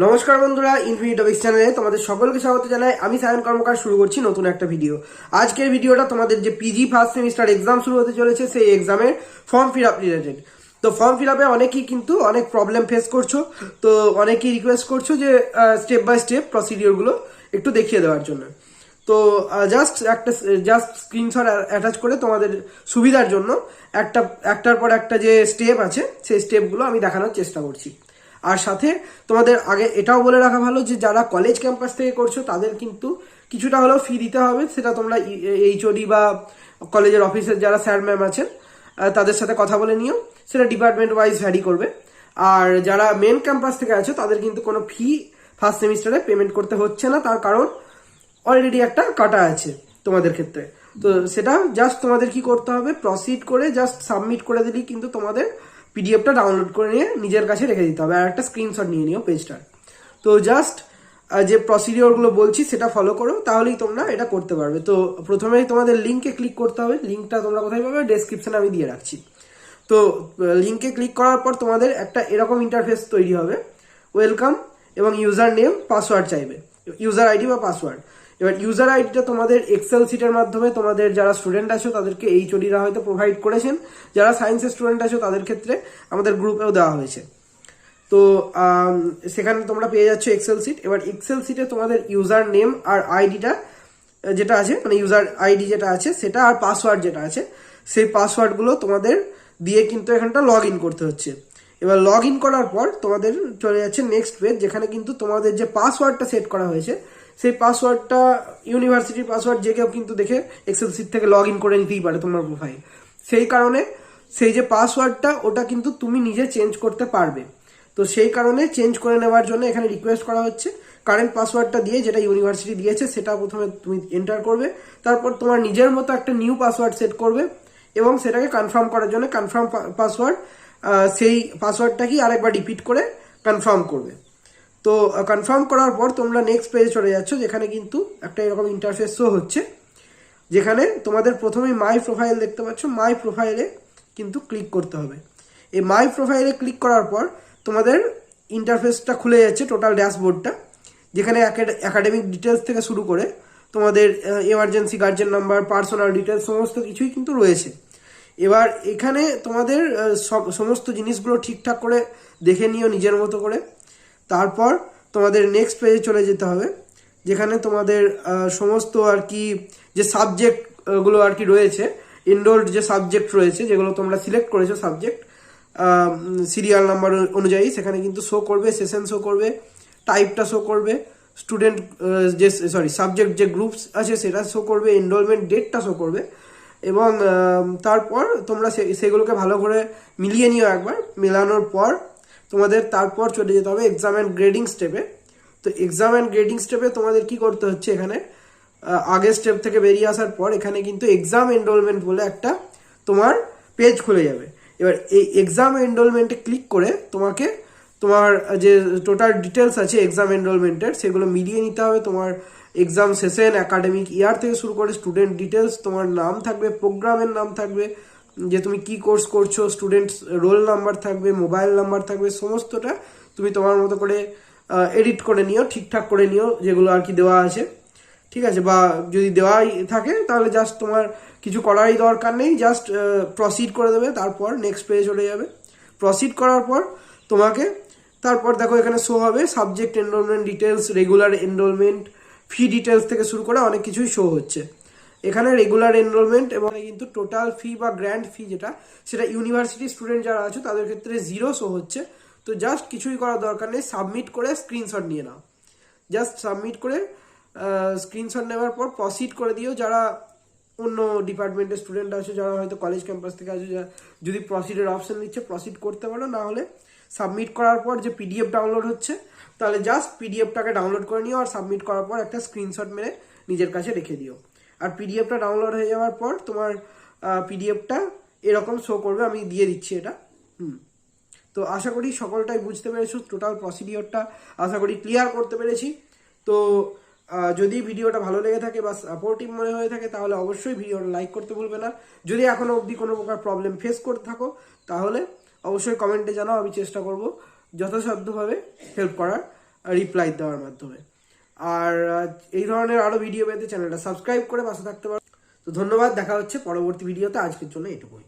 নমস্কার বন্ধুরা, infinity topics চ্যানেলে তোমাদের সকলকে স্বাগত জানাই। আমি সায়ন কর্মকার শুরু করছি নতুন একটা ভিডিও। আজকের ভিডিওটা তোমাদের যে পিজি ফার্স্ট সেমিস্টার এক্সাম শুরু হতে চলেছে সেই এক্সামের ফর্ম ফিল আপ রিলেটেড। তো ফর্ম ফিল আপে অনেকেই কিন্তু অনেক প্রবলেম ফেস করছো, তো অনেকেই রিকোয়েস্ট করছো যে স্টেপ বাই স্টেপ প্রসিডিওরগুলো একটু দেখিয়ে দেওয়ার জন্য। তো জাস্ট স্ক্রিনশট অ্যাটাচ করে তোমাদের সুবিধার জন্য একটার পর একটা যে স্টেপ আছে সেই স্টেপগুলো আমি দেখানোর চেষ্টা করছি। আর সাথে তোমাদের আগে এটাও বলে রাখা ভালো যে যারা কলেজ ক্যাম্পাস থেকে করছো তাদের কিন্তু কিছুটা হলেও ফি দিতে হবে। সেটা তোমরা এইচওডি বা কলেজের অফিসের যারা স্যার ম্যাম আছেন তাদের সাথে কথা বলে নিও, সেটা ডিপার্টমেন্ট ওয়াইজ ভ্যারি করবে। আর যারা মেন ক্যাম্পাস থেকে আছো তাদের কিন্তু কোনো ফি ফার্স্ট সেমিস্টারে পেমেন্ট করতে হচ্ছে না, তার কারণ অলরেডি একটা কাটা আছে তোমাদের ক্ষেত্রে। তো সেটা জাস্ট তোমাদের কি করতে হবে, প্রসিড করে জাস্ট সাবমিট করে দিলেই কিন্তু তোমাদের পিডিএফটা ডাউনলোড করে নিয়ে নিজের কাছে রেখে দিতে হবে, আর একটা স্ক্রিনশট নিয়ে নিও পেজটার। তো জাস্ট যে প্রসিডিওরগুলো বলছি সেটা ফলো করো, তাহলেই তোমরা এটা করতে পারবে। তো প্রথমেই তোমাদের লিঙ্কে ক্লিক করতে হবে। লিঙ্কটা তোমরা কোথায় পাবে, ডেসক্রিপশনে আমি দিয়ে রাখছি। তো লিঙ্কে ক্লিক করার পর তোমাদের একটা এরকম ইন্টারফেস তৈরি হবে, ওয়েলকাম, এবং ইউজার নেম পাসওয়ার্ড চাইবে, ইউজার আইডি বা পাসওয়ার্ড। এবার ইউজার আইডিটা তোমাদের এক্সেল সিটের মাধ্যমে তোমাদের যারা স্টুডেন্ট আছো তাদেরকে এইচওডিরা হয়তো প্রোভাইড করেছেন, যারা সায়েন্সের স্টুডেন্ট আছো তাদের ক্ষেত্রে আমাদের গ্রুপেও দেওয়া হয়েছে। তো সেখানে তোমরা পেয়ে যাচ্ছ এক্সেল সিট। এবার এক্সেল সিটে তোমাদের ইউজার নেম আর আইডিটা যেটা আছে, মানে ইউজার আইডি যেটা আছে সেটা, আর পাসওয়ার্ড যেটা আছে সেই পাসওয়ার্ডগুলো তোমাদের দিয়ে কিন্তু এখানটা লগ ইন করতে হচ্ছে। এবার লগ ইন করার পর তোমাদের চলে যাচ্ছে নেক্সট পেজ, যেখানে কিন্তু তোমাদের যে পাসওয়ার্ডটা সেট করা হয়েছে সেই পাসওয়ার্ডটা ইউনিভার্সিটির পাসওয়ার্ড যে কেউ কিন্তু দেখে এক্সেল সিট থেকে লগ ইন করে নিতেই পারে তোমার প্রোফাইল। সেই কারণে সেই যে পাসওয়ার্ডটা ওটা কিন্তু তুমি নিজে চেঞ্জ করতে পারবে। তো সেই কারণে চেঞ্জ করে নেওয়ার জন্য এখানে রিকোয়েস্ট করা হচ্ছে। কারেন্ট পাসওয়ার্ডটা দিয়ে, যেটা ইউনিভার্সিটি দিয়েছে, সেটা প্রথমে তুমি এন্টার করবে। তারপর তোমার নিজের মতো একটা নিউ পাসওয়ার্ড সেট করবে এবং সেটাকে কনফার্ম করার জন্য কনফার্ম পাসওয়ার্ড, সেই পাসওয়ার্ডটাকেই আরেকবার রিপিট করে কনফার্ম করবে। তো কনফার্ম করার পর তোমরা নেক্সট পেজে চলে যাচ্ছ, যেখানে কিন্তু একটা এরকম ইন্টারফেস শো হচ্ছে, যেখানে তোমাদের প্রথমেই মাই প্রোফাইল দেখতে পাচ্ছ। মাই প্রোফাইলে কিন্তু ক্লিক করতে হবে। এই মাই প্রোফাইলে ক্লিক করার পর তোমাদের ইন্টারফেসটা খুলে যাচ্ছে, টোটাল ড্যাশবোর্ডটা, যেখানে একাডেমিক ডিটেলস থেকে শুরু করে তোমাদের emergency guardian number, personal details সমস্ত কিছুই কিন্তু রয়েছে। এবার এখানে তোমাদের সমস্ত জিনিসগুলো ঠিকঠাক করে দেখে নিও নিজের মতো করে। তারপর তোমাদের নেক্সট পেজে চলে যেতে হবে, যেখানে তোমাদের সমস্ত আর কি যে সাবজেক্টগুলো আর কি রয়েছে, এনরোলড যে সাবজেক্ট রয়েছে যেগুলো তোমরা সিলেক্ট করেছো সাবজেক্ট সিরিয়াল নাম্বার অনুযায়ী, সেখানে কিন্তু শো করবে, সেশন শো করবে, টাইপটা শো করবে, স্টুডেন্ট যে সাবজেক্ট যে গ্রুপস আছে সেটা শো করবে, এনরোলমেন্ট ডেটটা শো করবে। এবং তারপর তোমরা সেগুলোকে ভালো করে মিলিয়ে নিও একবার। মেলানোর পর তোমাদের তারপর চলে যেতে হবে এক্সাম অ্যান্ড গ্রেডিং স্টেপে। তো এক্সাম অ্যান্ড গ্রেডিং স্টেপে তোমাদের কি করতে হচ্ছে, এখানে আগের স্টেপ থেকে বেরিয়ে আসার পর এখানে কিন্তু এক্সাম এনরোলমেন্ট বলে একটা তোমার পেজ খুলে যাবে। এবার এই এক্সাম এনরোলমেন্টে ক্লিক করে তোমাকে তোমার যে টোটাল ডিটেলস আছে এক্সাম এনরোলমেন্টের সেগুলো মিলিয়ে নিতে হবে। তোমার এক্সাম সেশন, একাডেমিক ইয়ার থেকে শুরু করে স্টুডেন্ট ডিটেলস, তোমার নাম থাকবে, প্রোগ্রামের নাম থাকবে, যে তুমি কি কোর্স করছো, স্টুডেন্টস রোল নাম্বার থাকবে, মোবাইল নাম্বার থাকবে, সমস্তটা তুমি তোমার মতো করে এডিট করে নিও, ঠিকঠাক করে নিও যেগুলো আর কি দেওয়া আছে, ঠিক আছে। বা যদি দেওয়াই থাকে তাহলে জাস্ট তোমার কিছু করারই দরকার নেই, জাস্ট প্রসিড করে দেবে, তারপর নেক্সট পেজে চলে যাবে। প্রসিড করার পর তোমাকে তারপর দেখো এখানে শো হবে subject enrolment details, regular enrolment, fee details থেকে শুরু করে অনেক কিছুই শো হচ্ছে এখানে। রেগুলার এনরোলমেন্ট এবং কিন্তু টোটাল ফি বা গ্র্যান্ড ফি যেটা, সেটা ইউনিভার্সিটি স্টুডেন্ট যারা আছে তাদের ক্ষেত্রে 0 শো হচ্ছে। তো জাস্ট কিছুই করার দরকার নেই, সাবমিট করে স্ক্রিনশট নিয়ে নাও। জাস্ট সাবমিট করে স্ক্রিনশট নেওয়ার পর প্রসিড করে দিও। যারা অন্য ডিপার্টমেন্টের স্টুডেন্ট আছে, যারা হয়তো কলেজ ক্যাম্পাস থেকে আছে, যদি প্রসিডের অপশন দিচ্ছে প্রসিড করতে পারো, না হলে সাবমিট করার পর যে পিডিএফ ডাউনলোড হচ্ছে তাহলে জাস্ট পিডিএফটাকে ডাউনলোড করে নিও, আর সাবমিট করার পর একটা স্ক্রিনশট মেরে নিজের কাছে রেখে দিও। আর পিডিএফটা ডাউনলোড হয়ে যাওয়ার পর তোমার পিডিএফটা এরকম শো করবে, আমি দিয়ে দিচ্ছি এটা। তো আশা করি সকলটাই বুঝতে পেরেছো, টোটাল প্রসিডিওরটা আশা করি ক্লিয়ার করতে পেরেছি। তো যদি ভিডিওটা ভালো লেগে থাকে বা সাপোর্টিভ মনে হয়ে থাকে তাহলে অবশ্যই ভিডিওটা লাইক করতে ভুলবে না। যদি এখনো অবধি কোনো প্রকার প্রবলেম ফেস করতে থাকো তাহলে অবশ্যই কমেন্টে জানাও, আমি চেষ্টা করব যথাসাধ্যভাবে হেল্প করার। রিপ্লাই দেওয়ার মাধ্যমে। আর এই ধরনের আরও ভিডিও পেতে চ্যানেলটা সাবস্ক্রাইব করে পাশে থাকতে পারো। তো ধন্যবাদ, দেখা হচ্ছে পরবর্তী ভিডিওতে। আজকের জন্য এটুকুই।